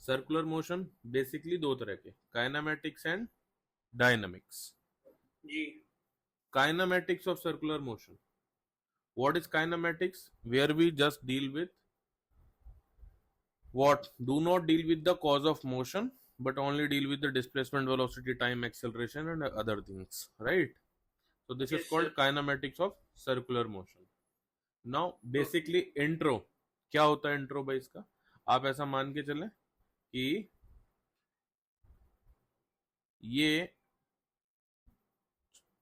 Circular motion basically दो तरह के, काइनेमेटिक्स एंड डायनामिक्स. जी. Kinematics of circular motion. What is kinematics? Where we just deal with what? Do not deal with the cause of motion, but only deal with the displacement, velocity, time, acceleration, and other things, right? So this is Yes, called sir. kinematics of circular motion. Now basically intro क्या होता है intro भाई इसका? आप ऐसा मान के चलें कि ये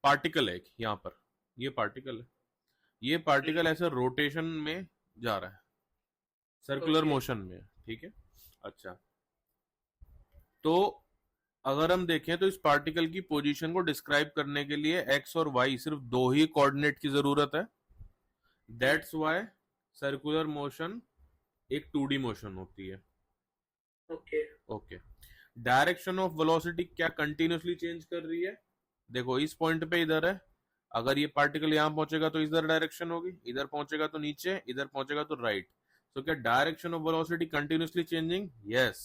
पार्टिकल है, यहां पर ये पार्टिकल है, ये पार्टिकल ऐसे रोटेशन में जा रहा है, सर्कुलर Okay. मोशन में, ठीक है. अच्छा, तो अगर हम देखें तो इस पार्टिकल की पोजीशन को डिस्क्राइब करने के लिए एक्स और वाई सिर्फ दो ही कोऑर्डिनेट की जरूरत है. दैट्स व्हाई सर्कुलर मोशन एक 2D मोशन होती है. Okay. Okay. Direction of velocity क्या कंटिन्यूसली चेंज कर रही है? देखो इस पॉइंट पे इधर है, अगर ये पार्टिकल यहां पहुंचेगा तो इधर डायरेक्शन होगी, इधर पहुंचेगा तो नीचे, इधर पहुंचेगा तो राइट. तो क्या direction of velocity continuously changing? Yes.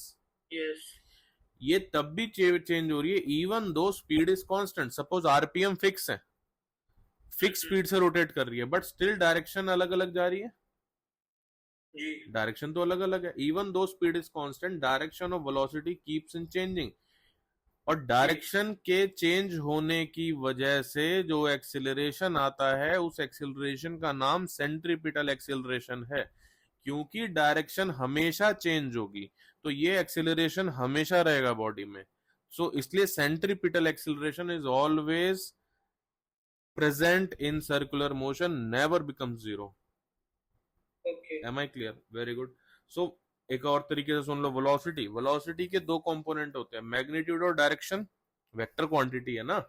Yes. ये तब भी चेंज हो रही है even though speed is constant. Suppose RPM fix है, फिक्स स्पीड से रोटेट कर रही है, बट स्टिल डायरेक्शन अलग अलग जा रही है. जी. डायरेक्शन तो अलग अलग है. Even though speed is constant, direction of velocity keeps in changing. और डायरेक्शन के चेंज होने की वजह से जो एक्सिलरेशन आता है, उस एक्सिलरेशन का नाम सेंट्रीपिटल एक्सिलरेशन है. क्योंकि डायरेक्शन हमेशा चेंज होगी, तो ये एक्सिलरेशन हमेशा रहेगा बॉडी में. सो इसलिए centripetal acceleration is always present in circular motion, never becomes zero. Okay. Am I clear? Very good. So एक और तरीके से सुन लो. वेलोसिटी, वेलोसिटी के दो कंपोनेंट होते हैं, मैग्नीट्यूड और डायरेक्शन. वेक्टर क्वांटिटी है ना,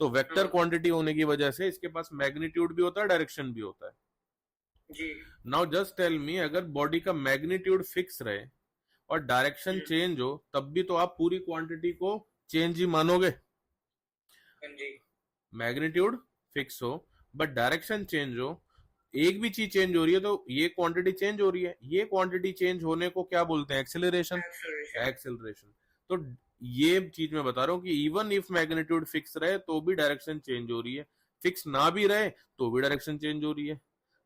तो वेक्टर क्वांटिटी होने की वजह से इसके पास मैग्नीट्यूड भी होता है, डायरेक्शन भी होता है. जी. नाउ जस्ट टेल मी, अगर बॉडी का मैग्नीट्यूड फिक्स रहे और डायरेक्शन चेंज हो, तब भी तो आप पूरी क्वांटिटी को चेंज ही मानोगे. जी. मैग्नीट्यूड फिक्स हो बट डायरेक्शन चेंज हो, एक भी चीज चेंज हो रही है तो ये क्वांटिटी चेंज हो रही है. ये क्वांटिटी चेंज होने को क्या बोलते हैं? एक्सेलरेशन. एक्सेलरेशन. तो ये चीज मैं बता रहा हूं कि इवन इफ मैग्नीट्यूड फिक्स रहे तो भी डायरेक्शन चेंज हो रही है, फिक्स ना भी रहे तो भी डायरेक्शन चेंज हो रही है.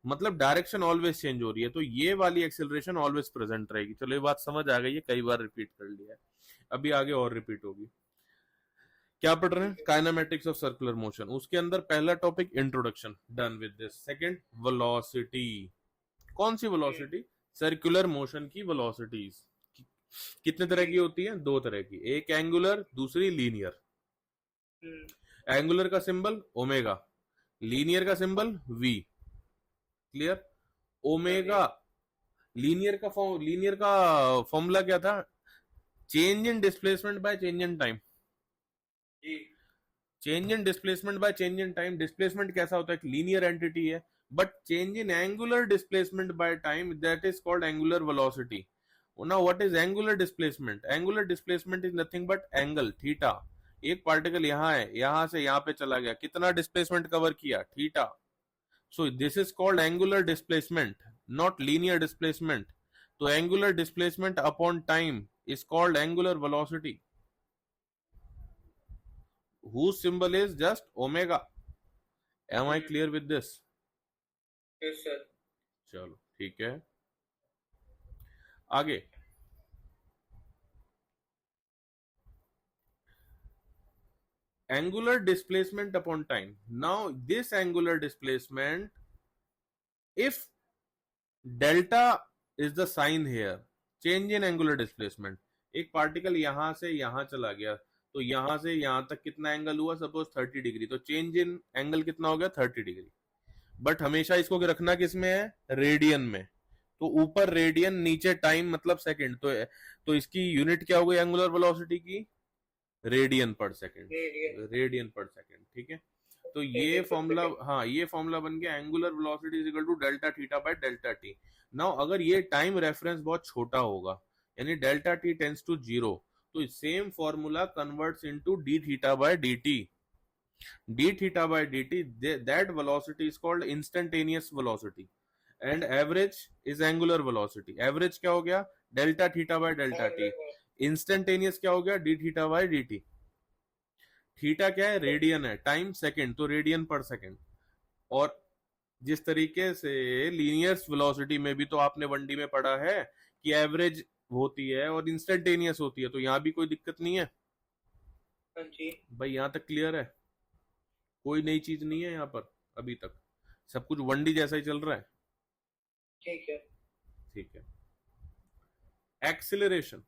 मतलब डायरेक्शन ऑलवेज चेंज हो रही है, तो ये वाली एक्सेलरेशन ऑलवेज प्रेजेंट रहेगी. चलो ये बात समझ आ गई है, कई बार रिपीट कर लिया है, अभी आगे और रिपीट होगी. क्या पढ़ रहे हैं? Kinematics of circular motion. उसके अंदर पहला topic introduction, done with this. Second velocity. कौन सी वेलोसिटी? सर्कुलर मोशन की वेलोसिटीज. कितने तरह की होती है? दो तरह की, एक एंगुलर, दूसरी लीनियर. एंगुलर का सिंबल ओमेगा, लीनियर का symbol V. Clear? Omega linear का फॉर्मूला क्या था? Change in displacement by change in time. Change in displacement by change in time. Displacement कैसा होता है? एक लीनियर एंटिटी है, but change in angular displacement by time, that is called angular velocity. Now what is angular displacement? Angular displacement is nothing but angle theta. एक particle यहाँ है, यहां से यहाँ पे चला गया, कितना डिस्प्लेसमेंट कवर किया? Theta. So this is called angular displacement, not linear displacement. तो angular displacement upon time is called angular velocity, whose symbol is just omega. Am I clear with this? Yes, sir. चलो ठीक है, आगे. Angular displacement upon time. Now this angular displacement, if delta is the sign here, change in angular displacement. एक particle यहां से यहां चला गया, तो यहां से यहां तक कितना एंगल हुआ? सपोज 30 डिग्री, तो चेंज इन एंगल कितना हो गया? 30 डिग्री. बट हमेशा इसको रखना किस में है? रेडियन में. तो ऊपर रेडियन, नीचे टाइम मतलब सेकंड. तो इसकी यूनिट क्या हो गई एंगुलर वेलोसिटी की? रेडियन पर सेकंड. रेडियन पर सेकंड. ठीक है, तो ये फॉर्मूला, हाँ ये फॉर्मूला बन गया angular velocity is equal to delta theta by delta T. Now अगर ये टाइम रेफरेंस बहुत छोटा होगा, यानी delta T tends to zero, तो same formula converts into D theta by D T. D theta by D T, that velocity is called instantaneous velocity. And average is angular velocity. Average क्या हो गया? Delta theta by delta T. Instantaneous क्या हो गया, D theta by D T. Theta क्या है, radian है, time second, तो रेडियन पर सेकंड। और जिस तरीके से लीनियर वेलोसिटी में भी तो आपने 1D में पढ़ा है कि एवरेज होती है और इंस्टेंटेनियस होती है, तो यहाँ भी कोई दिक्कत नहीं है हाँ जी। भाई, यहाँ तक क्लियर है, कोई नई चीज नहीं है यहाँ पर, अभी तक सब कुछ 1D जैसा ही चल रहा है। ठीक है। ठीक है, acceleration,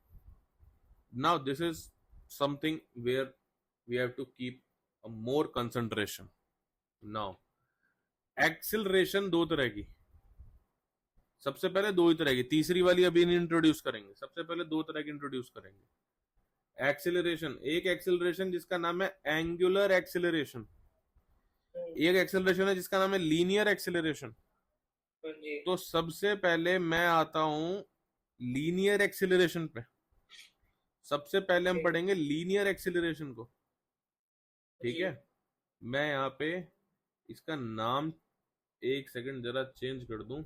now this is something where we have to keep a more concentration. Now acceleration दो तरह की, सबसे पहले दो ही तरह की, तीसरी वाली अभी नहीं इंट्रोड्यूस करेंगे, सबसे पहले दो तरह की इंट्रोड्यूस करेंगे। एक्सिलरेशन, एक एक्सिलरेशन जिसका नाम है एंगुलर एक्सिलरेशन, एक एक्सिलरेशन है जिसका नाम है लीनियर एक्सिलरेशन। हाँ जी। तो सबसे पहले मैं आता हूं लीनियर एक्सिलरेशन पे, सबसे पहले हम ठीक। पढ़ेंगे लीनियर एक्सिलरेशन को। ठीक जी। है, मैं यहाँ पे इसका नाम एक सेकंड जरा चेंज कर दूं,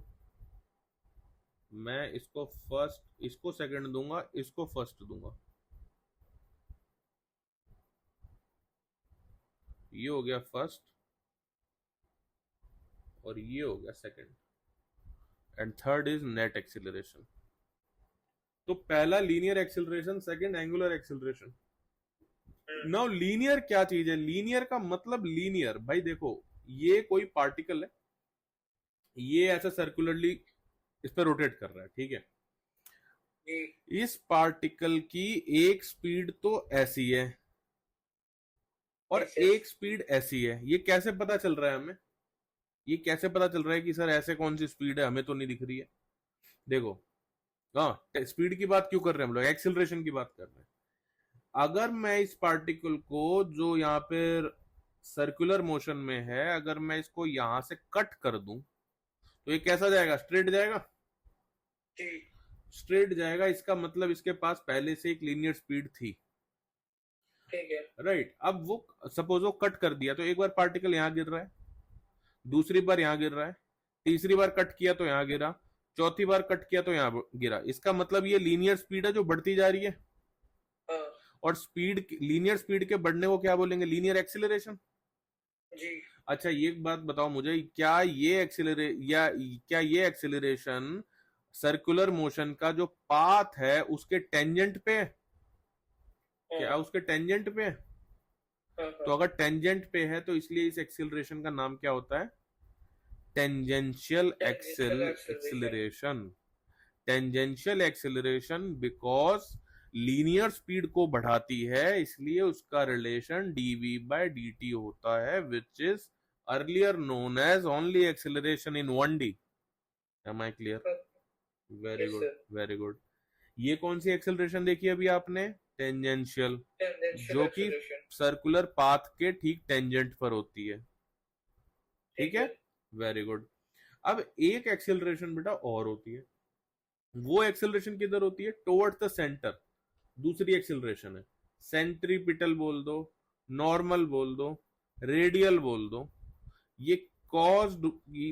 मैं इसको फर्स्ट, इसको सेकंड दूंगा, इसको फर्स्ट दूंगा, ये हो गया फर्स्ट और ये हो गया second, and third is net acceleration. तो पहला linear acceleration, second angular acceleration. Now linear क्या चीज है, लीनियर का मतलब लीनियर, भाई देखो ये कोई पार्टिकल है, ये ऐसा सर्कुलरली इस पर रोटेट कर रहा है, ठीक है, जी। इस पार्टिकल की एक स्पीड तो ऐसी है और Yes, yes. एक स्पीड ऐसी है, ये कैसे पता चल रहा है हमें, ये कैसे पता चल रहा है कि सर ऐसे कौन सी स्पीड है, हमें तो नहीं दिख रही है। देखो, हाँ स्पीड की बात क्यों कर रहे हैं हम लोग, एक्सिलरेशन की बात कर रहे हैं। अगर मैं इस पार्टिकल को जो यहाँ पे सर्कुलर मोशन में है, अगर मैं इसको यहां से कट कर दूं तो ये कैसा जाएगा, स्ट्रेट जाएगा, जी। स्ट्रेट जाएगा, इसका मतलब इसके पास पहले से एक लीनियर स्पीड थी, ठीक है। राइट। अब वो सपोज वो कट कर दिया तो एक बार पार्टिकल यहां गिर रहा है, दूसरी बार यहां गिर रहा है, तीसरी बार कट किया तो यहां गिरा, चौथी बार कट किया तो यहां गिरा, इसका मतलब ये लीनियर स्पीड है जो बढ़ती जा रही है। हाँ और स्पीड, लीनियर स्पीड के बढ़ने को क्या बोलेंगे, लीनियर एक्सिलरेशन। जी। अच्छा ये एक बात बताओ मुझे, क्या ये एक्सिलरेशन सर्कुलर मोशन का जो पाथ है उसके टेंजेंट पे है, क्या हाँ उसके टेंजेंट पे है? हाँ तो हाँ। अगर टेंजेंट पे है तो इसलिए इस एक्सिलरेशन का नाम क्या होता है, tangential tangential acceleration. Acceleration. Tangential acceleration because linear speed को बढ़ाती है, इसलिए उसका रिलेशन dv बाय dt होता है, which is earlier known as only acceleration in 1D। Am I clear? Very yes good, sir. Very good. ये कौन सी acceleration देखी अभी आपने, टेंजेंशियल, टेंजेंशियल जो कि एक्सेलरेशन। सर्कुलर पाथ के ठीक टेंजेंट पर होती है, ठीक ठीक है, है। Very good. अब एक एक्सिलरेशन बेटा और होती है, वो एक्सिलरेशन किधर होती है, टुवर्ड्स द सेंटर, दूसरी एक्सिलरेशन है, सेंट्रीपिटल बोल दो, नॉर्मल बोल दो, रेडियल बोल दो। ये caused,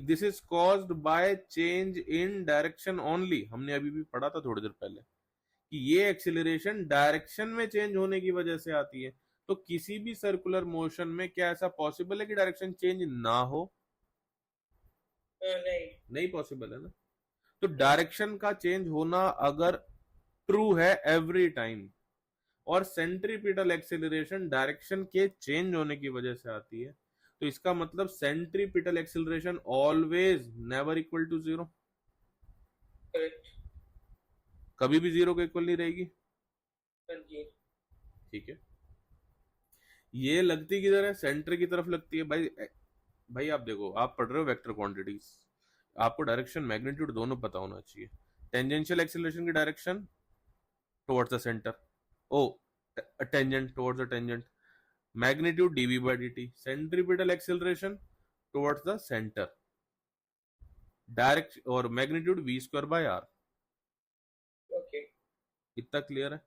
this is caused by change in direction only, हमने अभी भी पढ़ा था थोड़ी देर पहले कि ये एक्सिलरेशन डायरेक्शन में चेंज होने की वजह से आती है। तो किसी भी सर्कुलर मोशन में क्या ऐसा पॉसिबल है कि डायरेक्शन चेंज ना हो, नहीं। नहीं पॉसिबल है ना। तो डायरेक्शन का चेंज होना अगर ट्रू है एवरी टाइम, और सेंट्रीपिटल एक्सिलरेशन डायरेक्शन के चेंज होने की वजह से आती है, तो इसका मतलब centripetal acceleration always never equal to zero, correct. कभी भी जीरो के इक्वल नहीं रहेगी, हाँ जी। ठीक है। ये लगती किधर है, सेंटर की तरफ लगती है भाई। भाई आप देखो, आप पढ़ रहे हो वेक्टर क्वांटिटीज, आपको डायरेक्शन मैग्नीट्यूड दोनों पता होना चाहिए। टेंजेंशियल एक्सिलरेशन की direction towards the centre, oh tangent towards the tangent, magnitude dv by dt, centripetal acceleration towards the centre, direct और magnitude v square by r। Okay. इतना clear है,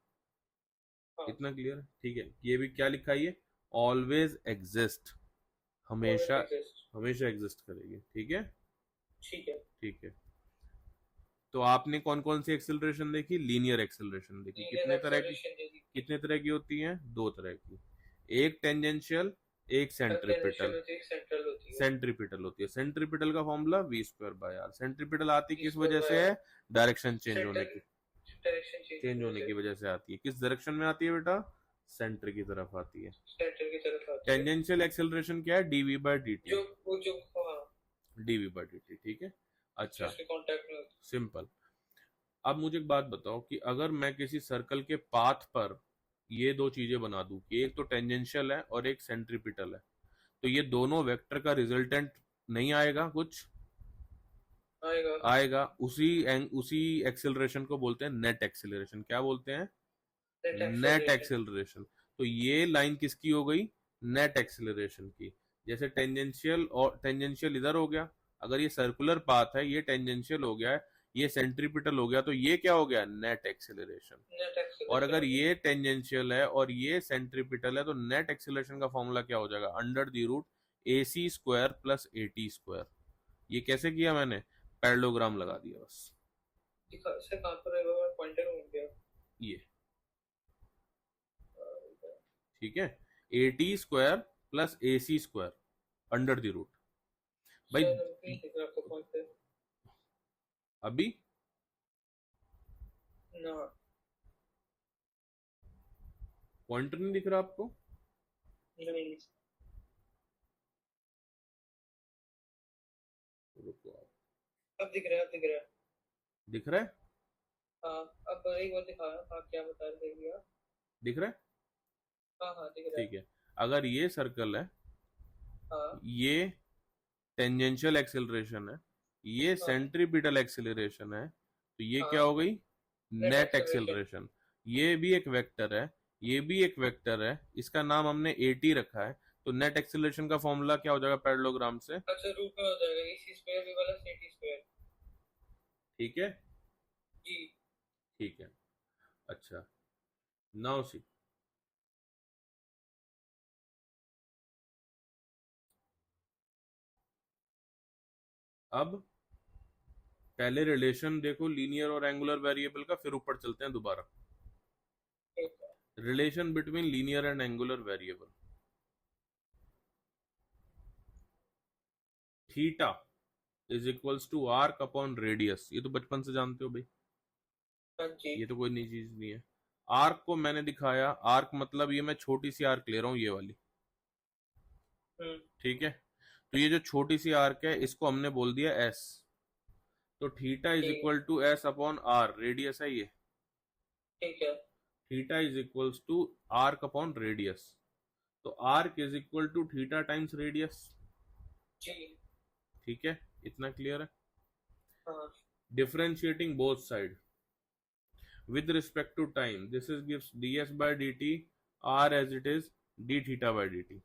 हाँ। इतना क्लियर है, ठीक है। ये भी क्या लिखा है, ये ऑलवेज एग्जिस्ट, Always हमेशा, exist। हमेशा एग्जिस्ट करेगी, ठीक है, ठीक है। ठीक है। तो आपने कौन कौन सी एक्सेलरेशन देखी? लीनियर एक्सेलरेशन देखी। कितने तरह की? कितने तरह की होती है? दो तरह की, एक टेंजेंशियल, एक सेंट्रीपिटल। सेंट्रीपिटल होती है। सेंट्रीपिटल का formula V square by R. Centripetal आती किस वजह से है? डायरेक्शन चेंज होने की, चेंज होने की वजह से आती है। किस डायरेक्शन में आती है बेटा? सेंटर की तरफ आती है। टेंजेंशियल एक्सेलरेशन क्या है? D v by d t. D v by d t, ठीक है। अच्छा, सिंपल। अब मुझे एक बात बताओ कि अगर मैं किसी सर्कल के पाथ पर ये दो चीजें बना दूं कि एक तो टेंजेंशियल है और एक सेंट्रीपिटल है, तो ये दोनों वेक्टर का रिजल्टेंट नहीं आएगा? कुछ आएगा। उसी एक्सेलरेशन को बोलते हैं नेट एक्सेलरेशन। क्या बोलते हैं? Net acceleration. तो ये लाइन किसकी हो गई? नेट एक्सेलरेशन की। जैसे टेंजेंशियल और टेंजेंशियल इधर हो गया, अगर ये सर्कुलर पाथ है, ये टेंजेंशियल हो गया है, ये सेंट्रीपिटल हो गया, तो ये क्या हो गया? Net acceleration. और अगर ये टेंजेंशियल है और ये सेंट्रीपिटल है, तो नेट एक्सेलरेशन का फॉर्मूला क्या हो जाएगा? Under the root AC square plus AT square. ये कैसे किया मैंने? पैरेललोग्राम लगा दिया बस। ये ठीक है, AT square plus AC square under the root. भाई अभी पॉइंटर नहीं दिख रहा आपको? रुको, अब दिख रहा है, अब दिख रहा है। दिख रहा है? हाँ, अब एक बार दिखा। आप क्या बता रहे थे? दिख रहा है? हाँ हाँ, दिख रहा है। ठीक है। अगर ये सर्कल है, हाँ ये टेंजेंशियल एक्सेलरेशन है, ये हाँ सेंट्रीपिटल एक्सेलरेशन है, तो ये हाँ, क्या हो गई? Net net acceleration. एक्सेलरेशन। ये भी एक वेक्टर है, ये भी एक वेक्टर है, इसका नाम हमने AT रखा है। तो नेट एक्सेलरेशन का फॉर्मूला क्या हो जाएगा पैरेललोग्राम से? अच्छा, रूट में हो जाएगा AC स्क्वायर भी वाला AT स्क्वायर। ठीक है, जी। ठीक है। अच्छा, नाउ सी, अब पहले रिलेशन देखो लीनियर और एंगुलर वेरिएबल का, फिर ऊपर चलते हैं दोबारा। ठीक है। Relation between linear and angular variable. Theta is equals to arc upon radius. ये तो बचपन से जानते हो भाई, हाँ जी। ये तो कोई नई चीज नहीं है। आर्क को मैंने दिखाया, आर्क मतलब ये मैं छोटी सी आर्क ले रहा हूं, ये वाली, ठीक है। तो ये जो छोटी सी आर्क है, इसको हमने बोल दिया S। तो theta is equal to S upon R, radius है ये। ठीक है। Theta is equals to arc upon radius. तो arc is equal to theta times radius. जी। ठीक है, इतना क्लियर है? हाँ differentiating both side with respect to time, this is gives ds by dt r as it is d theta by dt।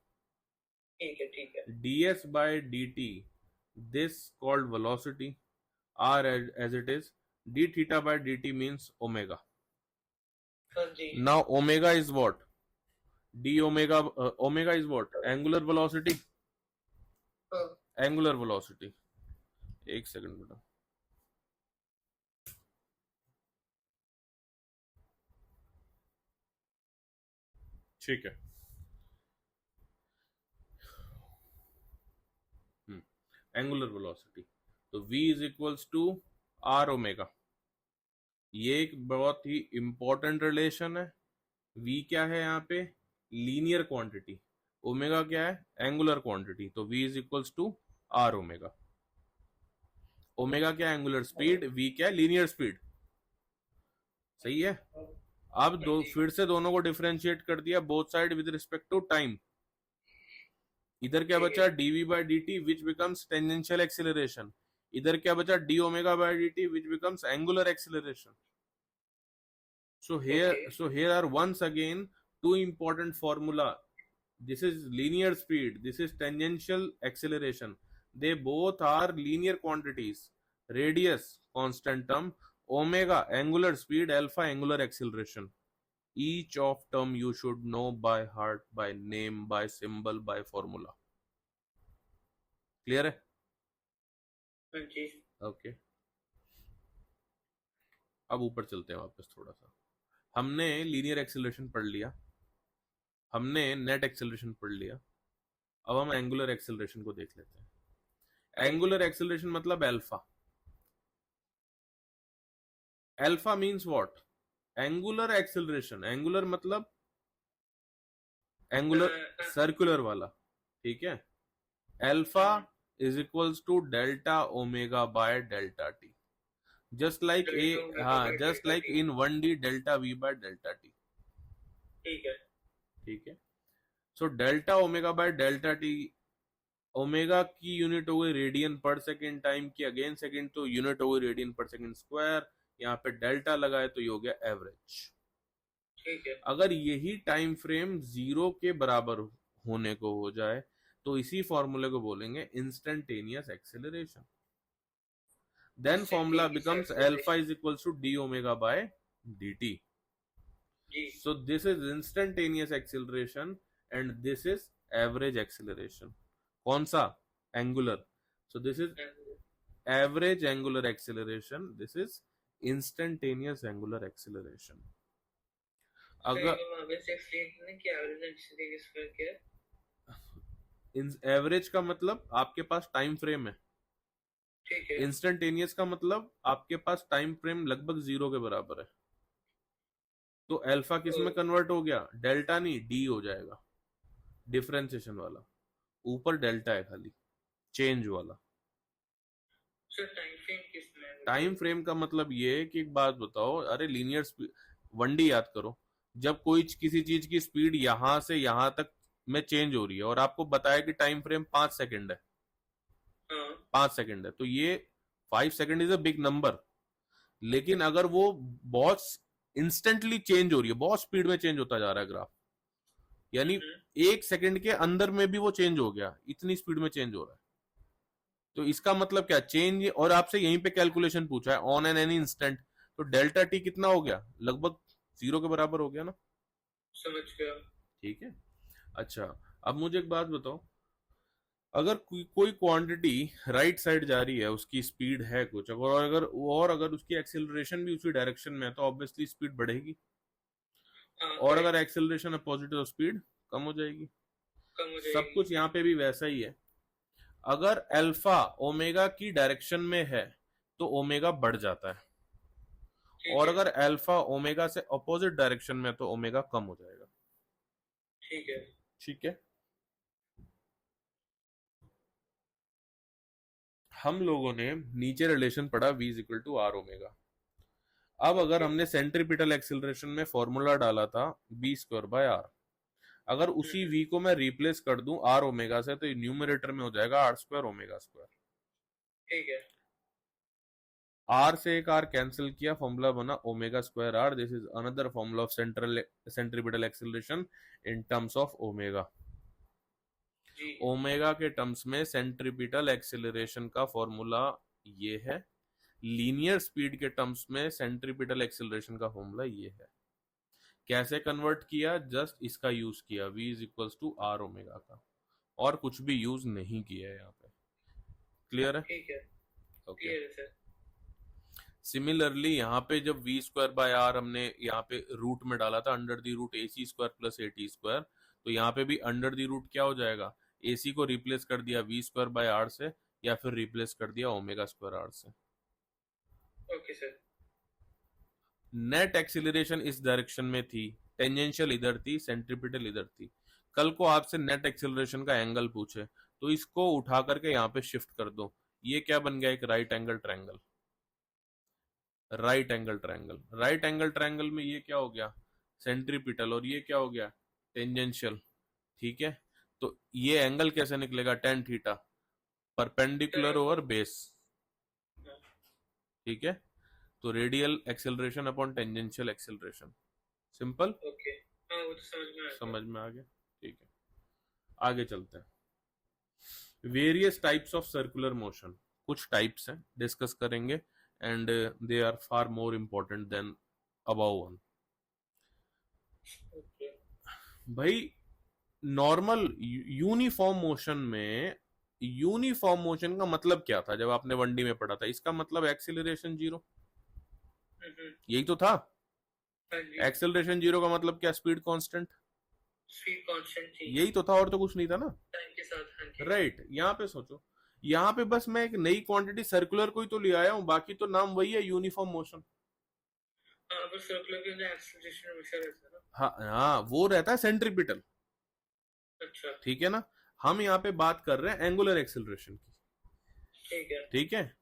ठीक है, ठीक है। ds by dt, this called velocity, r as it is d theta by dt means omega। हाँ जी। Now omega is what? d omega, omega is what? Angular velocity। हाँ Angular velocity, एक second बेटा। ठीक है, एंगुलर वेलोसिटी। तो v is equals to r omega. ये एक बहुत ही इंपॉर्टेंट रिलेशन है। v क्या है यहाँ पे? Linear quantity. ओमेगा क्या है? Angular quantity. तो v is equals to r omega. Omega क्या? Angular speed. v क्या? Linear speed. सही है। अब दो फिर से दोनों को डिफरेंशिएट कर दिया both side with respect to time. इधर क्या बचा? dv by dt which becomes tangential acceleration। इधर क्या बचा? d omega by dt which becomes angular acceleration। So here are once again two important formula. This is linear speed, this is tangential acceleration. They both are linear quantities. Radius constant term, omega angular speed, alpha angular acceleration. Each of term you should know by heart, by name, by symbol, by formula। Clear है? हाँ जी। Okay. अब ऊपर चलते हैं वापस थोड़ा सा। हमने लीनियर एक्सेलरेशन पढ़ लिया, हमने नेट एक्सेलरेशन पढ़ लिया, अब हम एंगुलर एक्सेलरेशन को देख लेते हैं। एंगुलर एक्सेलरेशन मतलब alpha. Alpha means what? Angular acceleration, angular मतलब एंगुलर सर्कुलर वाला, ठीक है। Alpha is equals to delta omega by delta T, just like a, हाँ, just like in 1D delta V by delta T. ठीक है, ठीक है। So delta omega by delta T, omega की यूनिट हो गई रेडियन पर सेकेंड, टाइम की again second, तो यूनिट हो गई रेडियन पर सेकेंड स्क्वायर। यहाँ पे डेल्टा लगाए तो ये हो गया एवरेज। ठीक है। अगर यही टाइम फ्रेम 0 के बराबर होने को हो जाए तो इसी फॉर्मूले को बोलेंगे instantaneous acceleration. Then formula becomes alpha is equals to d omega by dt. So this is instantaneous acceleration and this is average acceleration. कौन सा? Angular. So this is average angular acceleration, this is instantaneous angular acceleration. अगर average का मतलब आपके पास time frame है, ठीक है। Instantaneous का मतलब आपके पास टाइम फ्रेम लगभग 0 के बराबर है। तो अल्फा किस में कन्वर्ट हो गया? डेल्टा नहीं, डी हो जाएगा, डिफरेंशिएशन वाला। ऊपर डेल्टा है खाली, चेंज वाला। टाइम फ्रेम का मतलब ये है कि एक बात बताओ, अरे लीनियर स्पीड 1D याद करो, जब कोई किसी चीज की स्पीड यहां से यहां तक में चेंज हो रही है और आपको बताया कि टाइम फ्रेम 5 सेकंड है, 5 सेकंड है, तो ये 5 second is a big number. लेकिन अगर वो बहुत इंस्टेंटली चेंज हो रही है, बहुत स्पीड में चेंज होता जा रहा है ग्राफ, यानी 1 सेकंड के अंदर में भी वो चेंज हो गया, इतनी स्पीड में चेंज हो रहा है, तो इसका मतलब क्या? चेंज। और आपसे यहीं पे कैलकुलेशन पूछा है ऑन एन एनी इंस्टेंट, तो डेल्टा टी कितना हो गया? लगभग 0 के बराबर हो गया ना। समझ गया। ठीक है। अच्छा, अब मुझे एक बात बताओ, अगर कोई क्वांटिटी राइट साइड जा रही है, उसकी स्पीड है कुछ, और अगर उसकी एक्सेलरेशन भी उसी डायरेक्शन में है तो ऑब्वियसली स्पीड बढ़ेगी, और अगर एक्सेलरेशन है पॉजिटिव तो स्पीड कम हो जाएगी। सब कुछ यहाँ पे भी वैसा ही है। अगर अल्फा ओमेगा की डायरेक्शन में है तो ओमेगा बढ़ जाता है, और अगर अल्फा ओमेगा से अपोजिट डायरेक्शन में है तो ओमेगा कम हो जाएगा। ठीक है। ठीक है। हम लोगों ने नीचे रिलेशन पढ़ा v is equal to are omega. अब अगर हमने सेंट्रीपिटल एक्सिलरेशन में फॉर्मूला डाला था b स्क्वायर बाय आर, अगर उसी v को मैं रिप्लेस कर दूं आर ओमेगा से तो न्यूमरेटर में हो जाएगा आर स्क्वायर ओमेगा स्क्वायर। ठीक है। आर से एक आर कैंसिल किया, फॉर्मूला बना omega square r. This is another formula of centripetal acceleration in terms of omega. Omega के टर्म्स में सेंट्रीपिटल एक्सिलरेशन का फॉर्मूला ये है, लीनियर स्पीड के टर्म्स में सेंट्रीपिटल एक्सिलरेशन का फॉर्मूला ये है। कैसे कन्वर्ट किया? जस्ट इसका यूज किया, v is equals to are omega का, और कुछ भी यूज नहीं किया है यहाँ पे। क्लियर है? ठीक है। ओके। क्लियर है सर। सिमिलरली यहाँ पे जब v स्क्वायर बाय आर हमने यहाँ पे रूट में डाला था, under the root a c square plus a t square, तो यहाँ पे भी अंडर दी रूट क्या हो जाएगा? AC को रिप्लेस कर दिया v स्क्वायर बाय आर से, या फिर रिप्लेस कर दिया ओमेगा स्क्वायर आर से। Okay sir. नेट एक्सिलरेशन इस डायरेक्शन में थी, टेंजेंशियल इधर थी, सेंट्रीपिटल इधर थी। कल को आपसे नेट एक्सिलरेशन का एंगल पूछे तो इसको उठा करके यहाँ पे शिफ्ट कर दो, ये क्या बन गया? एक right angle triangle. Right angle triangle, right angle triangle में ये क्या हो गया? सेंट्रीपिटल, और ये क्या हो गया? टेंजेंशियल। ठीक है, तो ये एंगल कैसे निकलेगा? tan theta, perpendicular over base. ठीक है, तो radial acceleration upon tangential acceleration. Simple. Okay. हाँ, वो तो समझ में आ गया। ठीक है, आगे चलते हैं। Various types of circular motion, कुछ टाइप्स हैं, डिस्कस करेंगे, and they are far more important than above one. भाई नॉर्मल यूनिफॉर्म मोशन में, यूनिफॉर्म मोशन का मतलब क्या था जब आपने 1D में पढ़ा था? इसका मतलब एक्सीलरेशन 0। यही तो था। हाँ जी, एक्सेलरेशन जीरो का मतलब क्या? Speed constant. स्पीड कांस्टेंट थी यही तो था, और तो कुछ नहीं था ना। टाइम के साथ। हाँ जी, राइट, यहाँ पे सोचो, यहाँ पे बस मैं एक नई क्वांटिटी सर्कुलर को ही तो ले आया हूँ, बाकी तो नाम वही है, यूनिफॉर्म मोशन। हाँ, पर सर्कुलर के अंदर एक्सेलरेशन हमेशा रहता है ना। हाँ हाँ, वो रहता है सेंट्रीपिटल। अच्छा, ठीक है ना। हम यहाँ पे बात कर रहे हैं एंगुलर एक्सेलरेशन की। ठीक है, ठीक है।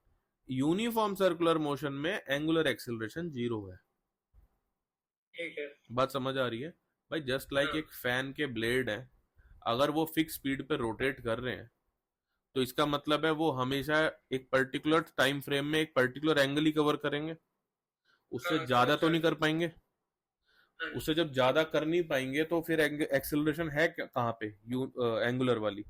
यूनिफॉर्म सर्कुलर मोशन में एंगुलर एक्सेलरेशन जीरो है। ठीक है। बात समझ आ रही है? भाई जस्ट लाइक हाँ, एक फैन के ब्लेड है, अगर वो फिक्स स्पीड पे रोटेट कर रहे हैं तो इसका मतलब है वो हमेशा एक पर्टिकुलर टाइम फ्रेम में एक पर्टिकुलर एंगल ही कवर करेंगे, उससे हाँ, ज्यादा समझ तो आ नहीं कर गई। पाएंगे। हाँ उससे जी, जब ज्यादा कर नहीं पाएंगे तो फिर एक्सेलरेशन है कहाँ पे? एंगुलर वाली।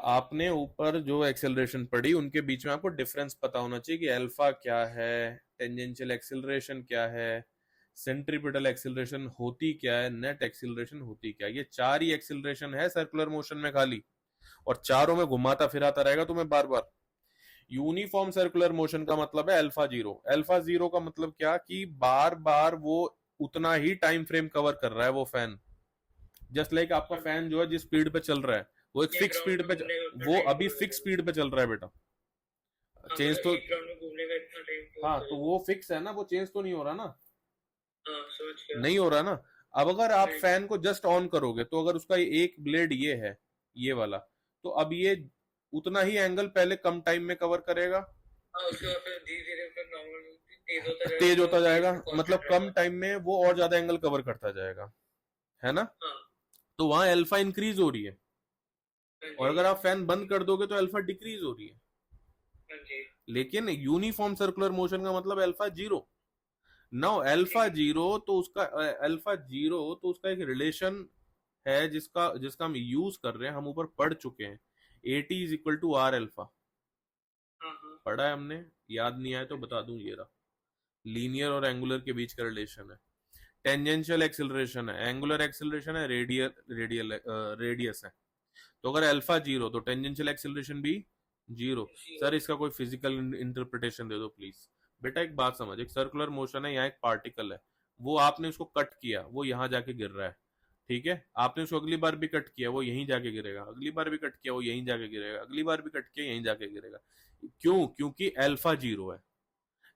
आपने ऊपर जो एक्सेलरेशन पढ़ी उनके बीच में आपको डिफरेंस पता होना चाहिए कि अल्फा क्या है, टेंजेंशियल एक्सेलरेशन क्या है, सेंट्रीपिटल एक्सेलरेशन होती क्या है, नेट एक्सेलरेशन होती क्या है। ये चार ही एक्सेलरेशन है सर्कुलर मोशन में खाली, और चारों में घुमाता फिराता रहेगा तुम्हें बार बार। यूनिफॉर्म सर्कुलर मोशन का मतलब है अल्फा जीरो। अल्फा जीरो का मतलब क्या कि बार बार वो उतना ही टाइम फ्रेम कवर कर रहा है वो फैन। जस्ट लाइक आपका समझा। फैन जो है जिस स्पीड पे चल रहा है वो एक एक फिक्स राउंड स्पीड में पे, घूमने का उतना वो टाइम अभी कवर फिक्स करेगा। स्पीड पे चल रहा है बेटा। हाँ, चेंज मतलब तो, एक राउंड में घूमने का इतना टाइम कवर हाँ तो करेगा। वो फिक्स है ना, वो चेंज तो नहीं हो रहा ना। हाँ, समझ गया। नहीं हो रहा ना। अब अगर आप नहीं। फैन को जस्ट ऑन करोगे तो अगर उसका एक ब्लेड ये है, ये वाला, तो अब ये उतना ही एंगल पहले कम टाइम में कवर करेगा, हाँ, उसके बाद फिर धीरे धीरे फिर नॉर्मल तेज होता तेज जाएगा और होता पेस जाएगा, भी मतलब कांस्टेंट कम रहेगा। टाइम में वो और ज्यादा एंगल कवर करता जाएगा, है ना। हाँ, तो वहां अल्फा इंक्रीज हो रही है, हाँ और जी, अगर आप फैन बंद कर दोगे तो अल्फा डिक्रीज हो रही है। हाँ जी, लेकिन यूनिफॉर्म सर्कुलर मोशन का मतलब अल्फा जीरो। नाउ अल्फा ठीक है। जीरो तो उसका, अल्फा जीरो तो उसका एक रिलेशन है जिसका जिसका हम यूज कर रहे हैं, हम ऊपर पढ़ चुके हैं। A t is equal to r alpha. हाँ, हाँ, पढ़ा है हमने, याद नहीं आया तो बता दूं, ये रहा। लीनियर और एंगुलर के बीच का रिलेशन है। टेंजेंशियल एक्सिलरेशन है, एंगुलर एक्सिलरेशन है, रेडियल रेडियल रेडियस है। तो अगर अल्फा जीरो तो टेंजेंशियल एक्सिलरेशन भी जीरो। जीरो। सर इसका कोई फिजिकल इंटरप्रिटेशन दे दो प्लीज। बेटा एक बात समझ, एक सर्कुलर मोशन है, यहाँ एक पार्टिकल है, वो आपने उसको कट किया, वो यहाँ जाके गिर रहा है। ठीक है, आपने उसको अगली बार भी कट किया, वो यहीं जाके गिरेगा, अगली बार भी कट किया, वो यहीं जाके गिरेगा, अगली बार भी कट किया, यहीं जाके गिरेगा। क्यों? क्योंकि अल्फा जीरो है।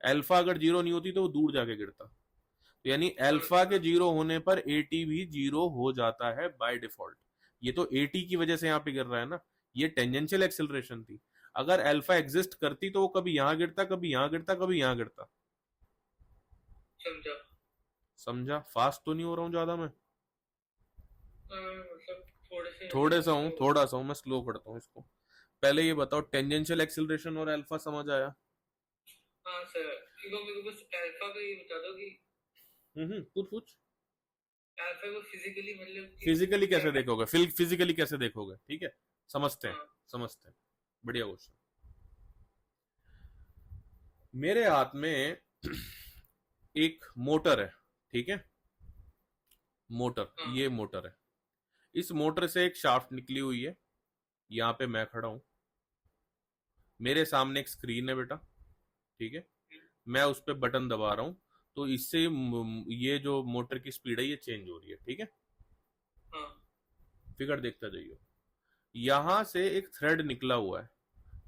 अल्फा अगर जीरो नहीं होती तो वो दूर जाके गिरता। तो यानी समझ अल्फा के गया। जीरो होने पर एटी भी जीरो हो जाता है बाय डिफॉल्ट। ये तो एटी की वजह से यहाँ पे गिर रहा है ना, ये टेंजेंशियल एक्सेलरेशन थी। अगर अल्फा एग्जिस्ट करती तो वो कभी यहाँ गिरता, कभी यहाँ गिरता, कभी यहाँ गिरता। समझा। समझा? फास्ट तो नहीं हो रहा हूँ ज्यादा मैं? मतलब थोड़े से थोड़े सा हूँ, स्लो। थोड़ा सा हूँ, मैं स्लो पढ़ता हूँ इसको। पहले ये बताओ, टेंजेंशियल एक्सेलरेशन और अल्फा समझ आया? हाँ सर, एक बार मेरे को बस अल्फा का ये बता दो कि पूछ पूछ। अल्फा को फिजिकली मतलब कि फिजिकली क्या कैसे कर। देखोगे? फिजिकली कैसे देखोगे? ठीक है, समझते हैं, हाँ, समझते हैं। बढ़िया क्वेश्चन। मेरे हाथ में एक मोटर है, ठीक है, मोटर, हाँ, ये मोटर है। इस मोटर से एक शाफ्ट निकली हुई है, यहाँ पे मैं खड़ा हूं, मेरे सामने एक स्क्रीन है बेटा। ठीक है, मैं उस पर बटन दबा रहा हूं, तो इससे ये जो मोटर की स्पीड है ये चेंज हो रही है। ठीक है, हाँ, फिगर देखता जाइए। यहां से एक थ्रेड निकला हुआ है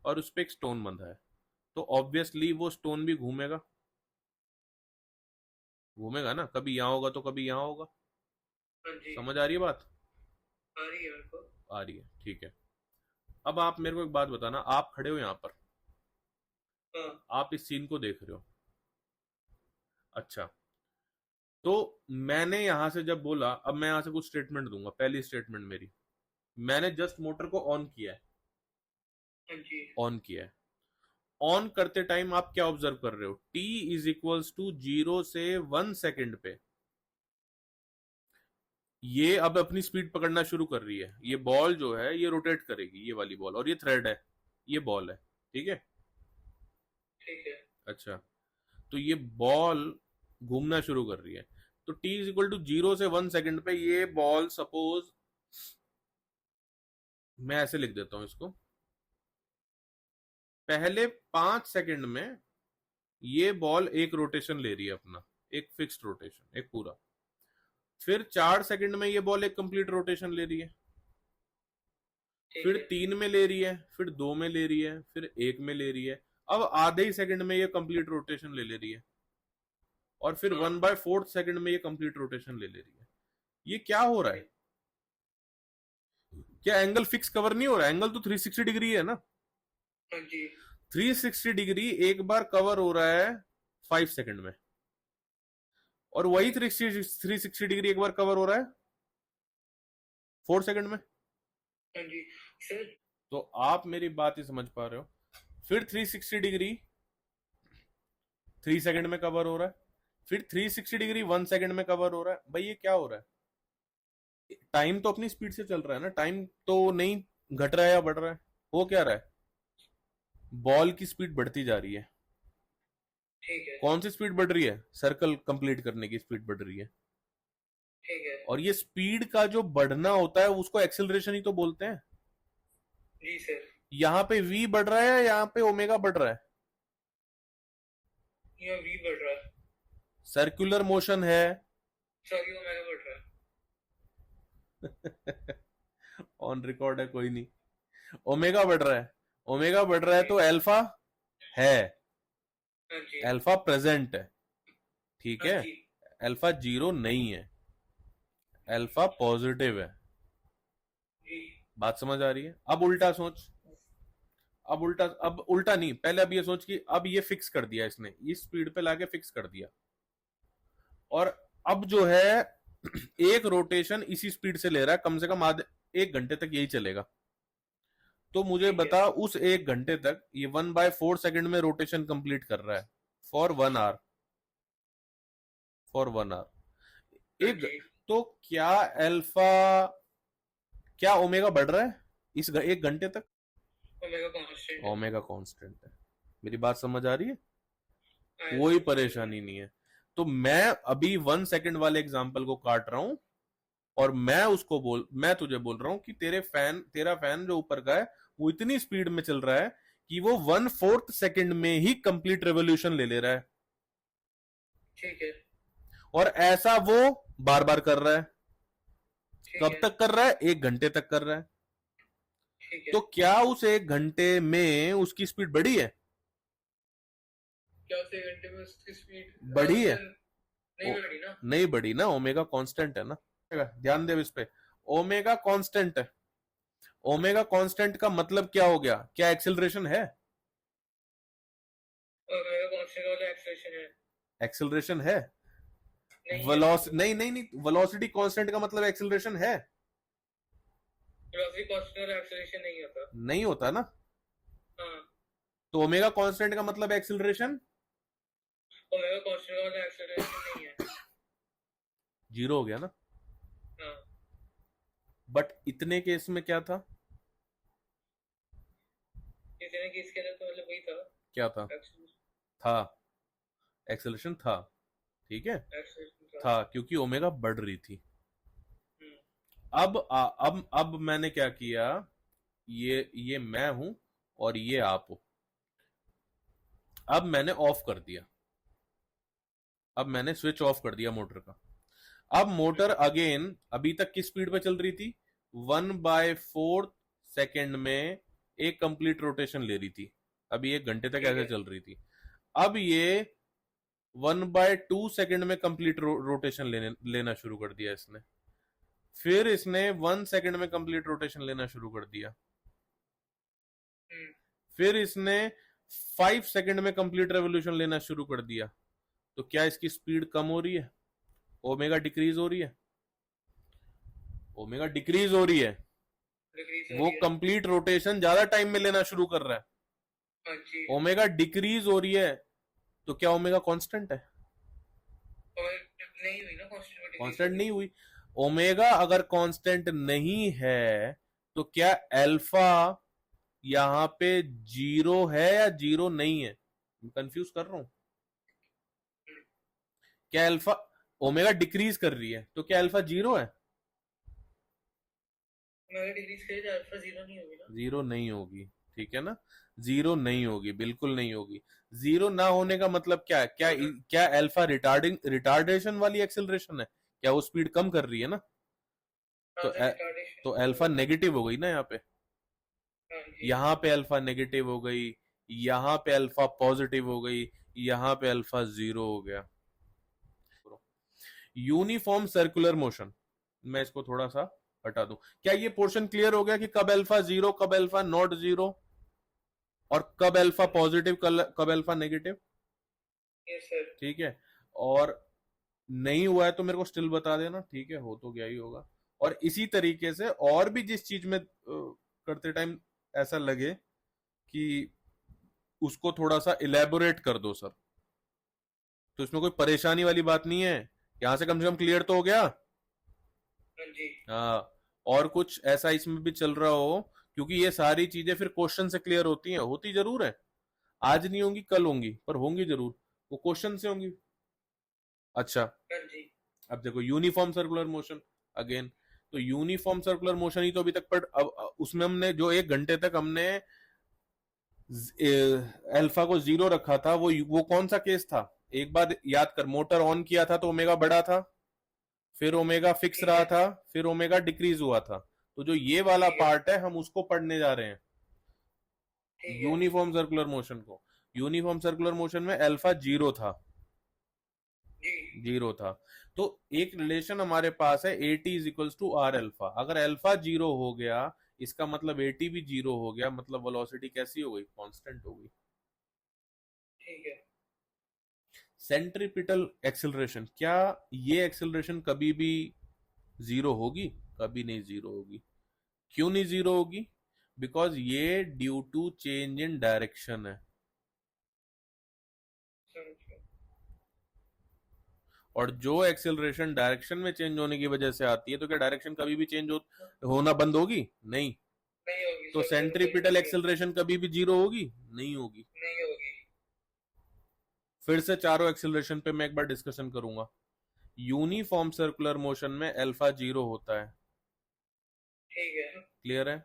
और उस पर एक स्टोन बंधा है, तो ऑब्वियसली वो स्टोन भी घूमेगा। घूमेगा ना, कभी यहाँ होगा तो कभी यहाँ होगा। हाँ जी, समझ आ रही है बात? आ रही है मेरे को। आ रही है, ठीक है। अब आप मेरे को एक बात बताना, आप खड़े हो यहाँ पर, हाँ, आप इस सीन को देख रहे हो। अच्छा, तो मैंने यहां से जब बोला, अब मैं यहां से कुछ स्टेटमेंट दूंगा। पहली स्टेटमेंट मेरी, मैंने जस्ट मोटर को ऑन किया है, हाँ जी, ऑन किया है। ऑन करते टाइम आप क्या ऑब्जर्व कर रहे हो? टी इज इक्वल्स टू 0 से 1 सेकेंड पे ये अब अपनी स्पीड पकड़ना शुरू कर रही है। ये बॉल जो है ये रोटेट करेगी, ये वाली बॉल, और ये थ्रेड है, ये बॉल है। ठीक है, ठीक है, अच्छा, तो ये बॉल घूमना शुरू कर रही है। तो टी इज इक्वल टू 0 से 1 सेकेंड पे ये बॉल, सपोज मैं ऐसे लिख देता हूं इसको, पहले 5 सेकंड में ये बॉल एक रोटेशन ले रही है अपना, एक फिक्स्ड रोटेशन, एक पूरा। फिर 4 सेकंड में ये बॉल एक कंप्लीट रोटेशन ले रही है, ठीक फिर है 3 में ले रही है, फिर 2 में ले रही है, फिर 1 में ले रही है। अब आधे ही सेकंड में ये कंप्लीट रोटेशन ले रही है, और फिर हाँ। 1/4 सेकंड में ये कंप्लीट रोटेशन ले रही है। ये क्या हो रहा है? क्या एंगल फिक्स कवर नहीं हो रहा है? एंगल तो 360 डिग्री है ना। हाँ जी 360 डिग्री एक बार कवर हो रहा है 5 सेकंड में, और वही 360 डिग्री एक बार कवर हो रहा है 4 सेकंड में। हाँ जी सर। तो आप मेरी बात ही समझ पा रहे हो। फिर 360 डिग्री 3 सेकंड में कवर हो रहा है, फिर 360 डिग्री 1 सेकंड में कवर हो रहा है। भाई ये क्या हो रहा है? टाइम तो अपनी स्पीड से चल रहा है ना, टाइम तो नहीं घट रहा है या बढ़ रहा है। हो क्या रहा है? बॉल की स्पीड बढ़ती जा रही है। ठीक है कौन सी स्पीड बढ़ रही है? सर्कल कंप्लीट करने की स्पीड बढ़ रही है। ठीक है और ये स्पीड का जो बढ़ना होता है उसको एक्सेलरेशन ही तो बोलते हैं। जी सर। यहाँ पे v बढ़ रहा है या यहाँ पे ओमेगा बढ़ रहा है? यहाँ वी बढ़ रहा है। सर्कुलर मोशन है। सॉरी ओमेगा बढ़ रहा है। ऑन रिकॉर्ड है, कोई नहीं। ओमेगा बढ़ रहा है, ओमेगा बढ़ रहा है तो अल्फा है, हाँ जी अल्फा प्रेजेंट है, ठीक हाँ है। जी अल्फा जीरो नहीं है, अल्फा पॉजिटिव है। जी बात समझ आ रही है? अब उल्टा सोच। अब उल्टा नहीं, पहले अब ये सोच कि अब ये फिक्स कर दिया इसने, इस स्पीड पे लाके फिक्स कर दिया, और अब जो है एक रोटेशन इसी स्पीड से ले रहा है, कम से कम आधे 1 घंटे तक यही चलेगा। तो मुझे ठीक है। बता उस 1 घंटे तक ये 1/4 सेकंड में रोटेशन कंप्लीट कर रहा है फॉर 1 आवर, फॉर 1 आवर। हाँ एक जी तो क्या अल्फा, क्या ओमेगा बढ़ रहा है इस 1 घंटे तक? ओमेगा कांस्टेंट है। ओमेगा कांस्टेंट है। मेरी बात समझ आ रही है? हाँ, कोई समझ परेशानी नहीं है। तो मैं अभी 1 सेकंड वाले एग्जाम्पल को काट रहा हूं, और मैं तुझे बोल रहा हूं कि तेरा फैन जो ऊपर का है वो इतनी स्पीड में चल रहा है कि वो 1/4 सेकंड में ही कंप्लीट रेवोल्यूशन ले ले रहा है, ठीक है और ऐसा वो बार बार कर रहा है। ठीक कब है तक कर रहा है? 1 घंटे तक कर रहा है। ठीक है। तो क्या उस 1 घंटे में उसकी स्पीड बढ़ी है? क्या उस 1 घंटे में उसकी स्पीड बढ़ी है? नहीं बढ़ी ना। नहीं बढ़ी ना, ओमेगा कांस्टेंट है ना। ध्यान दे इस पे, ओमेगा कांस्टेंट है। ओमेगा कांस्टेंट का मतलब क्या हो गया? क्या एक्सेलरेशन है? ओमेगा कांस्टेंट वाला एक्सेलरेशन है। एक्सेलरेशन है। नहीं है। नहीं नहीं नहीं, वेलोसिटी कांस्टेंट का मतलब एक्सेलरेशन है। वेलोसिटी कांस्टेंट वाला एक्सेलरेशन नहीं होता। नहीं होता ना। हाँ तो ओमेगा कांस्टेंट का मतलब एक्सेलरेशन ओमेगा कांस्टेंट वाला एक्सेलरेशन नहीं है। जीरो हो गया ना। हाँ बट इतने केस में क्या था? इतने केस के अंदर तो मतलब वही था। क्या था? था, एक्सेलरेशन था, ठीक है, एक्सेलरेशन था। था, क्योंकि ओमेगा बढ़ रही थी। अब मैंने क्या किया, ये मैं हूं और ये आप हो। अब मैंने ऑफ कर दिया, अब मैंने स्विच ऑफ कर दिया मोटर का। अब मोटर अगेन अभी तक किस स्पीड पे चल रही थी? 1/4 सेकेंड में एक कंप्लीट रोटेशन ले रही थी। अभी 1 घंटे तक ऐसे चल रही थी। अब ये 1/2 सेकेंड में कंप्लीट रोटेशन लेना शुरू कर दिया इसने। फिर इसने 1 सेकेंड में कंप्लीट रोटेशन लेना शुरू कर दिया। फिर इसने 5 सेकेंड में कंप्लीट रेवोल्यूशन लेना शुरू कर दिया। तो क्या इसकी स्पीड कम हो रही है? ओमेगा डिक्रीज हो रही है? ओमेगा डिक्रीज हो रही है। वो कंप्लीट रोटेशन ज्यादा टाइम में लेना शुरू कर रहा है। हाँ जी ओमेगा डिक्रीज हो रही है, तो क्या ओमेगा कांस्टेंट है? नहीं हुई ना कांस्टेंट। कांस्टेंट नहीं हुई। ओमेगा अगर कांस्टेंट नहीं है तो क्या अल्फा यहां पे जीरो है या जीरो नहीं है? कंफ्यूज कर रहा हूं क्या? अल्फा, ओमेगा डिक्रीज कर रही है तो क्या अल्फा जीरो है? ओमेगा डिक्रीज करे तो अल्फा जीरो नहीं होगी ना। जीरो नहीं होगी। ठीक है ना, जीरो नहीं होगी, बिल्कुल नहीं होगी। जीरो ना होने का मतलब क्या है, क्या अल्फा रिटार्डेशन वाली एक्सेलरेशन है, क्या वो स्पीड कम कर रही है ना, हाँ तो सर, रिटार्डेशन तो तो अल्फा होगा। नेगेटिव हो गई ना यहाँ पे, हाँ जी। यहाँ पे अल्फा नेगेटिव हो गई, यहाँ पे अल्फा पॉजिटिव हो गई, यहाँ पे अल्फा जीरो हो गया। यूनिफॉर्म सर्कुलर मोशन, मैं इसको थोड़ा सा हटा दूं। क्या ये पोर्शन क्लियर हो गया कि कब अल्फा जीरो, कब अल्फा नॉट जीरो, और कब अल्फा पॉजिटिव, कब अल्फा नेगेटिव? Yes sir. ठीक है। और नहीं हुआ है तो मेरे को स्टिल बता देना, ठीक है, हो तो गया ही होगा। और इसी तरीके से और भी जिस चीज में करते टाइम ऐसा लगे कि उसको थोड़ा सा इलेबोरेट कर दो सर, तो इसमें कोई परेशानी वाली बात नहीं है, यहां से कम क्लियर तो हो गया। हाँ जी। हाँ, और कुछ ऐसा इसमें भी चल रहा हो, क्योंकि ये सारी चीजें फिर क्वेश्चन से क्लियर होती हैं, होती जरूर है, आज नहीं होंगी कल होंगी, पर होंगी जरूर, वो क्वेश्चन से होंगी। अच्छा, हाँ जी। अब देखो यूनिफॉर्म सर्कुलर मोशन अगेन, तो यूनिफॉर्म सर्कुलर मोशन ही तो अभी तक पढ़, अब उसमें हमने जो 1 घंटे तक हमने अल्फा को जीरो रखा था, वो कौन सा केस था, एक बार याद कर, मोटर ऑन किया था तो ओमेगा बढ़ा था, फिर ओमेगा फिक्स ठीक रहा है। था, फिर ओमेगा डिक्रीज हुआ था। तो जो ये वाला ठीक है। पार्ट है हम उसको पढ़ने जा रहे हैं, ठीक है। यूनिफॉर्म सर्कुलर मोशन को। यूनिफॉर्म सर्कुलर मोशन में अल्फा जीरो था, जी। जीरो था। तो एक रिलेशन हमारे पास है, a t is equals to r alpha. अगर अल्फा जीरो हो गया, इसका मतलब ए टी भी जीरो हो गया, मतलब वेलोसिटी कैसी हो गई, कांस्टेंट हो गई। ठीक है। सेंट्रीपिटल एक्सेलरेशन, क्या ये एक्सेलरेशन कभी भी जीरो होगी? कभी नहीं जीरो होगी। क्यों नहीं जीरो होगी? बिकॉज ये due to change in direction है, समझ गया। और जो एक्सेलरेशन डायरेक्शन में चेंज होने की वजह से आती है, तो क्या डायरेक्शन कभी भी होना बंद होगी? नहीं। नहीं होगी तो सर, वो तो वही सेंट्रीपिटल रहेगी। एक्सेलरेशन कभी भी जीरो होगी? नहीं होगी। नहीं होगी। फिर से चारों एक्सेलरेशन पे मैं एक बार डिस्कशन करूंगा। यूनिफॉर्म सर्कुलर मोशन में अल्फा जीरो होता है, ठीक है। क्लियर है?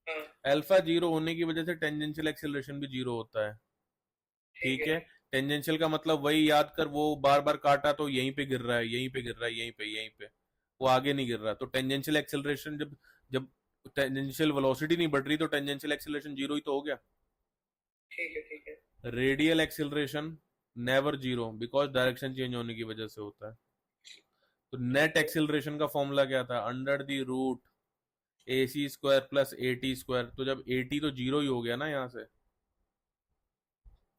हाँ। अल्फा जीरो होने की वजह से टेंजेंशियल एक्सेलरेशन भी जीरो होता है, ठीक ठीक है। है। टेंजेंशियल का मतलब वही याद कर, वो बार बार काटा तो यहीं पे गिर रहा है, यहीं पे गिर रहा है, यहीं पे, वो आगे नहीं गिर रहा। तो टेंजेंशियल एक्सेलरेशन जब जब टेंजेंशियल वेलोसिटी नहीं बढ़ रही, तो टेंजेंशियल एक्सेलरेशन जीरो ही तो हो गया। ठीक है। ठीक है। Radial acceleration never zero, because direction change होने की वजह से होता है। तो नेट ठीक है। एक्सेलरेशन का फॉर्मूला क्या था, under the root a c square plus a t square. तो जब ए टी तो जीरो ही हो गया ना यहाँ से,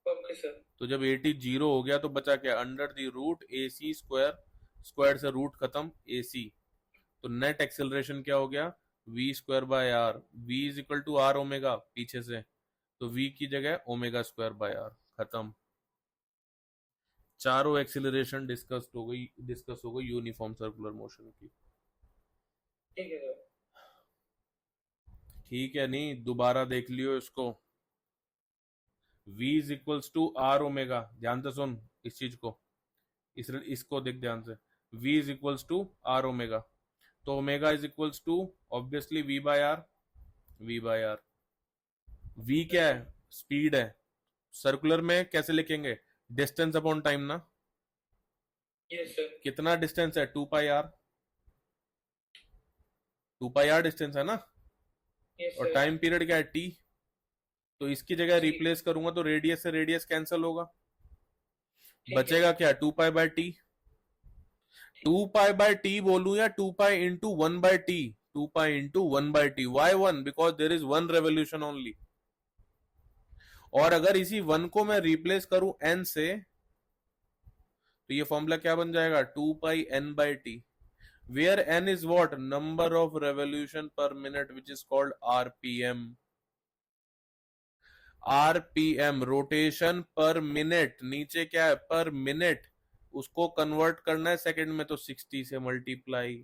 ओके सर। तो जब ए टी जीरो हो गया तो बचा क्या, under the root a c square, square से रूट खत्म, ए सी। तो नेट एक्सेलरेशन क्या हो गया, v square by r, v is equal to are omega पीछे से, तो वी की जगह ओमेगा स्क्वायर बाय आर, खत्म। चारों एक्सेलरेशन डिस्कस हो गई यूनिफॉर्म सर्कुलर मोशन की। ठीक है सर। ठीक है, नहीं दोबारा देख लियो इसको। v is equals to are omega, ध्यान से सुन इस चीज को, इसको देख ध्यान से। v is equals to are omega, तो omega is equals to obviously v by R, v by R. v क्या है, स्पीड है। सर्कुलर में कैसे लिखेंगे, डिस्टेंस अपॉन टाइम ना, यस सर। कितना डिस्टेंस है, 2 pi R, 2 pi R distance है ना, यस और सर। टाइम पीरियड क्या है, t। तो इसकी जगह जी। रिप्लेस करूंगा तो रेडियस से रेडियस कैंसिल होगा, ठीक है। बचेगा क्या, 2 पाई बाय टी। टू ठीक। पाई बाय टी बोलू या 2 pi into 1 by t, 2 pi into 1 by t, why one, because there is one revolution only. और अगर इसी वन को मैं रिप्लेस करूं एन से, तो ये फॉर्मूला क्या बन जाएगा, 2 pi n by t, where n is what, number of revolution per minute, which is called RPM. RPM rotation per minute, नीचे क्या है, पर मिनट, उसको कन्वर्ट करना है सेकंड में, तो 60 से मल्टीप्लाई।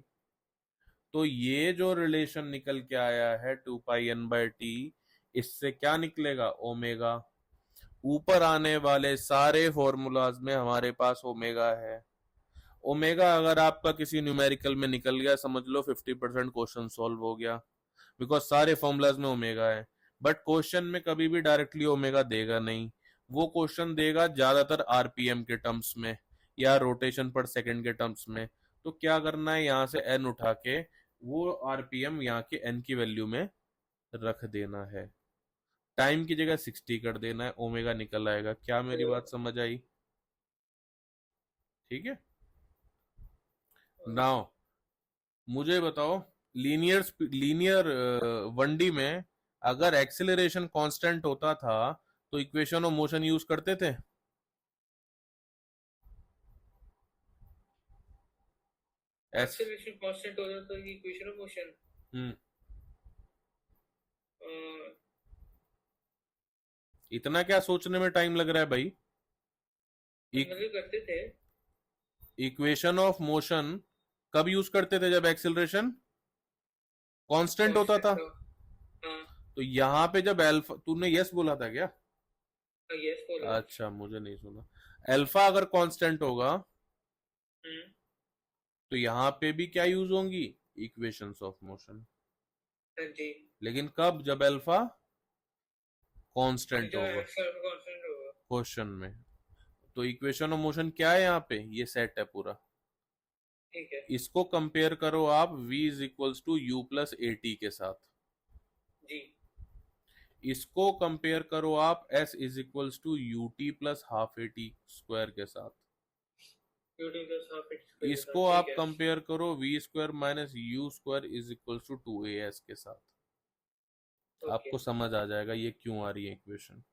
तो ये जो रिलेशन निकल के आया है 2 पाई n बाय टी, इससे क्या निकलेगा, ओमेगा। ऊपर आने वाले सारे फॉर्मूलाज में हमारे पास ओमेगा है। ओमेगा अगर आपका किसी न्यूमेरिकल में निकल गया, समझ लो 50% क्वेश्चन सॉल्व हो गया, बिकॉज सारे फॉर्मूलाज में ओमेगा है। बट क्वेश्चन में कभी भी डायरेक्टली ओमेगा देगा नहीं, वो क्वेश्चन देगा ज्यादातर आरपीएम के टर्म्स में या रोटेशन पर सेकंड के टर्म्स में। तो क्या करना है, यहाँ से एन उठा के वो आरपीएम यहाँ के एन की वैल्यू में रख देना है, टाइम की जगह 60 कर देना है, ओमेगा निकल आएगा। क्या मेरी बात समझ आई? ठीक है। नाउ मुझे बताओ, लीनियर 1D में अगर एक्सेलरेशन कांस्टेंट होता था तो इक्वेशन ऑफ मोशन यूज करते थे? एक्सेलरेशन कांस्टेंट होता तो इक्वेशन ऑफ मोशन हम्म इतना क्या सोचने में टाइम लग रहा है भाई? करते थे। इक्वेशन ऑफ मोशन कब यूज करते थे? जब एक्सेलरेशन कांस्टेंट होता था। हाँ। तो यहाँ पे जब अल्फा, तूने यस बोला था क्या? यस बोला। अच्छा, मुझे नहीं सुना। अल्फा अगर कांस्टेंट होगा तो यहाँ पे भी क्या यूज होंगी? Equations of motion. जी। लेकिन कब? जब अल्फा कांस्टेंट जो होगा कांस्टेंट होगा क्वेश्चन में। तो इक्वेशन ऑफ मोशन क्या है यहाँ पे? ये सेट है पूरा। ठीक है। इसको कंपेयर करो आप v is equals to u plus a t के साथ। जी। इसको कंपेयर करो आप s is equals to u t plus half a t square के साथ। इसको आप कंपेयर करो v square minus u square is equals to 2as के साथ। आपको समझ आ जाएगा ये क्यों आ रही है इक्वेशन।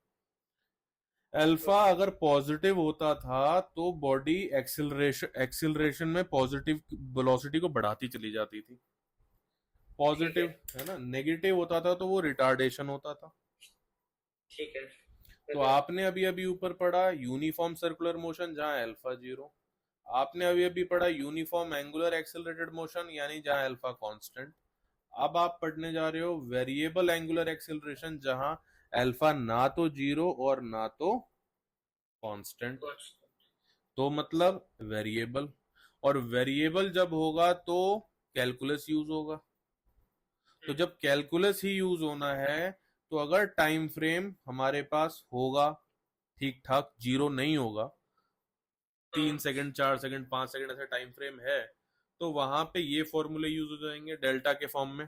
अल्फा अगर पॉजिटिव होता था तो बॉडी एक्सिलरेशन में पॉजिटिव वेलोसिटी को बढ़ाती चली जाती थी, पॉजिटिव है ना। नेगेटिव होता था तो वो रिटार्डेशन होता था। ठीक है। तो आपने अभी अभी ऊपर पढ़ा यूनिफॉर्म सर्कुलर मोशन जहां अल्फा 0, आपने अभी अभी पढ़ा यूनिफॉर्म एंगुलर एक्सेलरेटेड मोशन यानी जहां अल्फा कांस्टेंट। अब आप पढ़ने जा रहे हो वेरिएबल एंगुलर एक्सेलरेशन जहां अल्फा ना तो 0 और ना तो कांस्टेंट। तो मतलब वेरिएबल, और वेरिएबल जब होगा तो कैलकुलस यूज होगा। तो जब कैलकुलस ही यूज होना है तो अगर टाइम फ्रेम हमारे पास होगा ठीक ठाक, 0 नहीं होगा, 3 सेकंड 4 सेकंड 5 सेकंड ऐसा टाइम फ्रेम है, तो वहां पे ये फॉर्मूले यूज हो जाएंगे डेल्टा के फॉर्म में।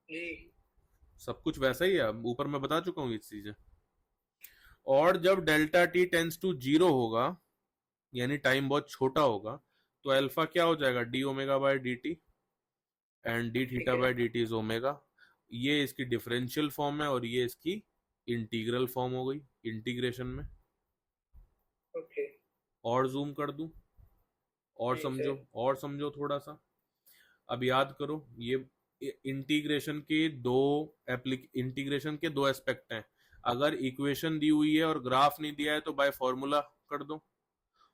जी। सब कुछ वैसा ही है, ऊपर मैं बता चुका हूँ ये चीजें। और जब डेल्टा टी टेंस टू 0 होगा यानी टाइम बहुत छोटा होगा, तो अल्फा क्या हो जाएगा? D omega bye D T, and D theta by D T is omega. ये इसकी डिफरेंशियल फॉर्म है और ये इसकी इंटीग्रल फॉर्म हो गई इंटीग्रेशन में। ओके। और जूम कर दूं और समझो, और समझो थोड़ा सा। अब याद करो ये इंटीग्रेशन के दो एस्पेक्ट हैं। अगर इक्वेशन दी हुई है और ग्राफ नहीं दिया है तो बाय फॉर्मूला कर दो,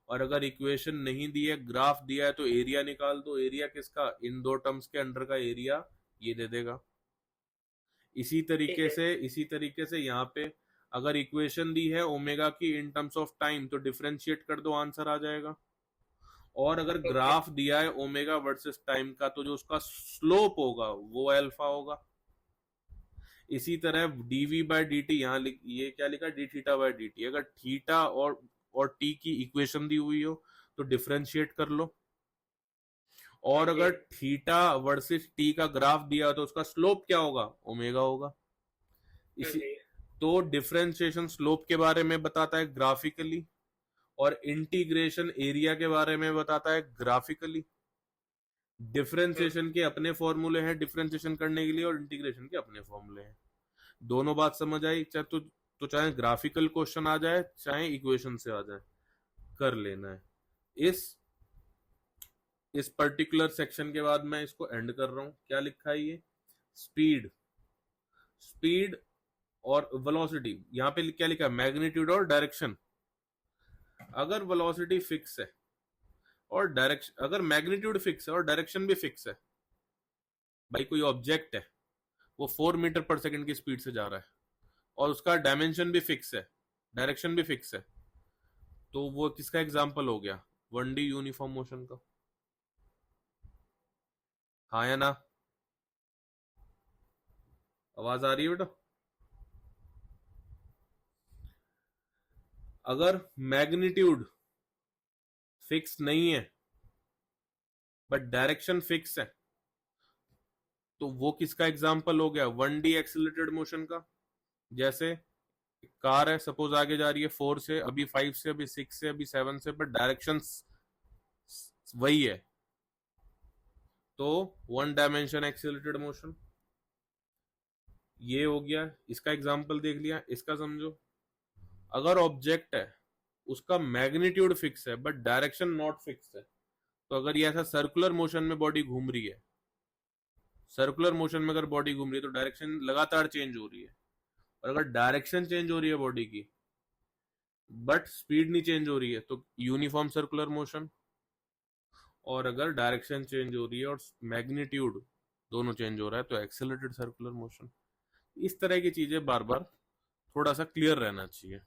और अगर इक्वेशन नहीं दी है ग्राफ दिया है तो एरिया निकाल दो। एरिया किसका? इन दो टर्म्स के अंडर का एरिया ये दे देगा। इसी तरीके से यहाँ पे अगर इक्वेशन दी है ओमेगा की इन टर्म्स ऑफ टाइम तो डिफरेंशिएट कर दो, आंसर आ जाएगा। और अगर ग्राफ दिया है ओमेगा वर्सेस टाइम का तो जो उसका स्लोप होगा वो अल्फा होगा। इसी तरह dv बाय dt, यहाँ ये क्या लिखा? D theta by D T. अगर थीटा और t की इक्वेशन दी हुई हो तो डिफरेंशिएट कर लो, और अगर थीटा वर्सेस t का ग्राफ दिया तो उसका स्लोप क्या होगा? ओमेगा होगा। इसी तो डिफरेंशिएशन स्लोप के बारे में बताता है ग्राफिकली, और इंटीग्रेशन एरिया के बारे में बताता है ग्राफिकली। डिफरेंशिएशन के अपने फॉर्मूले हैं डिफरेंशिएशन करने के लिए, और इंटीग्रेशन के अपने फॉर्मूले हैं। दोनों बात समझ आई? तो चाहे ग्राफिकल क्वेश्चन आ जाए चाहे इक्वेशन से आ जाए, कर लेना है। इस पर्टिकुलर सेक्शन के बाद मैं इसको एंड कर रहा हूं। क्या लिखा है ये? स्पीड और वेलोसिटी। यहाँ पे क्या लिखा है? मैग्नीट्यूड और डायरेक्शन। अगर वेलोसिटी फिक्स है और डायरेक्शन, अगर मैग्नीट्यूड फिक्स है और डायरेक्शन भी फिक्स है, भाई कोई ऑब्जेक्ट है वो 4 मीटर पर सेकंड की स्पीड से जा रहा है और उसका डायमेंशन भी फिक्स है, डायरेक्शन भी फिक्स है, तो वो किसका एग्जाम्पल हो गया? 1D यूनिफॉर्म मोशन का। हाँ या ना? आवाज आ रही है बेटा? अगर मैग्नीट्यूड फिक्स नहीं है बट डायरेक्शन फिक्स है, तो वो किसका एग्जाम्पल हो गया? 1D एक्सिलेटेड मोशन का। जैसे कार है, सपोज आगे जा रही है 4 से, अभी 5 से, अभी 6 से, अभी 7 से, बट डायरेक्शन वही है, तो 1 डायमेंशन एक्सिलेटेड मोशन। ये हो गया, इसका एग्जाम्पल देख लिया। इसका समझो, अगर ऑब्जेक्ट है उसका मैग्नीट्यूड फिक्स है बट डायरेक्शन नॉट फिक्स है, तो अगर ये ऐसा सर्कुलर मोशन में बॉडी घूम रही है, सर्कुलर मोशन में अगर बॉडी घूम रही है तो डायरेक्शन लगातार चेंज हो रही है। और अगर डायरेक्शन चेंज हो रही है बॉडी की बट स्पीड नहीं चेंज हो रही है, तो यूनिफॉर्म सर्कुलर मोशन। और अगर डायरेक्शन चेंज हो रही है और मैग्नीट्यूड दोनों चेंज हो रहा है, तो एक्सेलरेटेड सर्कुलर मोशन। इस तरह की चीजें बार बार थोड़ा सा क्लियर रहना चाहिए।